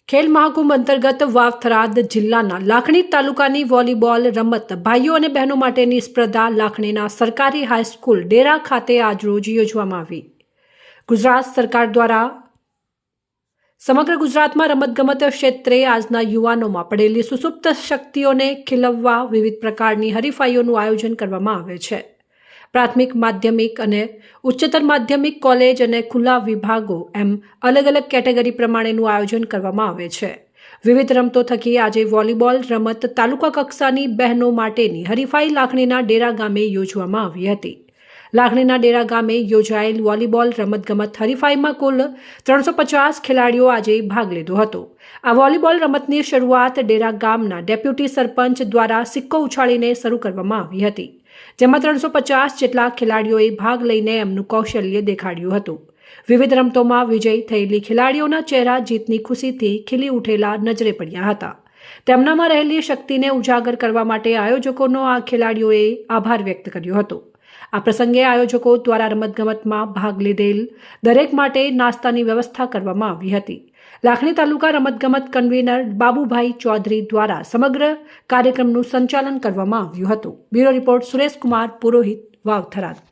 ખેલ મહાકુંભ અંતર્ગત વાવ થરાદ જિલ્લાના લાખણી તાલુકાની વોલીબોલ રમત ભાઈઓ અને બહેનો માટેની સ્પર્ધા લાખણીના સરકારી હાઈસ્કૂલ ડેરા ખાતે આજરોજ યોજવામાં આવી। ગુજરાત સરકાર દ્વારા સમગ્ર ગુજરાતમાં રમતગમત ક્ષેત્રે આજના યુવાનોમાં પડેલી સુસુપ્ત શક્તિઓને ખીલવવા વિવિધ પ્રકારની હરીફાઈઓનું આયોજન કરવામાં આવે છે। પ્રાથમિક, માધ્યમિક અને ઉચ્ચતર માધ્યમિક, કોલેજ અને ખુલ્લા વિભાગો એમ અલગ અલગ કેટેગરી પ્રમાણેનું આયોજન કરવામાં આવે છે। વિવિધ રમતો થકી આજે વોલીબોલ રમત તાલુકા કક્ષાની બહેનો માટેની હરીફાઈ લાખણીના ડેરા ગામે યોજવામાં આવી હતી। લાખણીના ડેરા ગામે યોજાયેલ વોલીબોલ રમતગમત હરીફાઈમાં કુલ 350 ખેલાડીઓ આજે ભાગ લીધો હતો। આ વોલીબોલ રમતની શરૂઆત ડેરા ગામના ડેપ્યુટી સરપંચ દ્વારા સિક્કો ઉછાળીને શરૂ કરવામાં આવી હતી, જેમાં 350 જેટલા ખેલાડીઓએ ભાગ લઈને એમનું કૌશલ્ય દેખાડ્યું હતું। વિવિધ રમતોમાં વિજય થયેલી ખેલાડીઓના ચહેરા જીતની ખુશીથી ખીલી ઉઠેલા નજરે પડ્યા હતા। તેમનામાં રહેલી શક્તિને ઉજાગર કરવા માટે આયોજકોનો આ ખેલાડીઓએ આભાર વ્યક્ત કર્યો હતો। આ પ્રસંગે આયોજકો દ્વારા રમતગમતમાં ભાગ લીધેલ દરેક માટે નાસ્તાની વ્યવસ્થા કરવામાં આવી હતી। લાખણી તાલુકા રમતગમત કન્વીનર બાબુભાઈ ચૌધરી દ્વારા સમગ્ર કાર્યક્રમનું સંચાલન કરવામાં આવ્યું હતું। બ્યુરો રિપોર્ટ સુરેશ કુમાર પુરોહિત, વાવ થરાદ।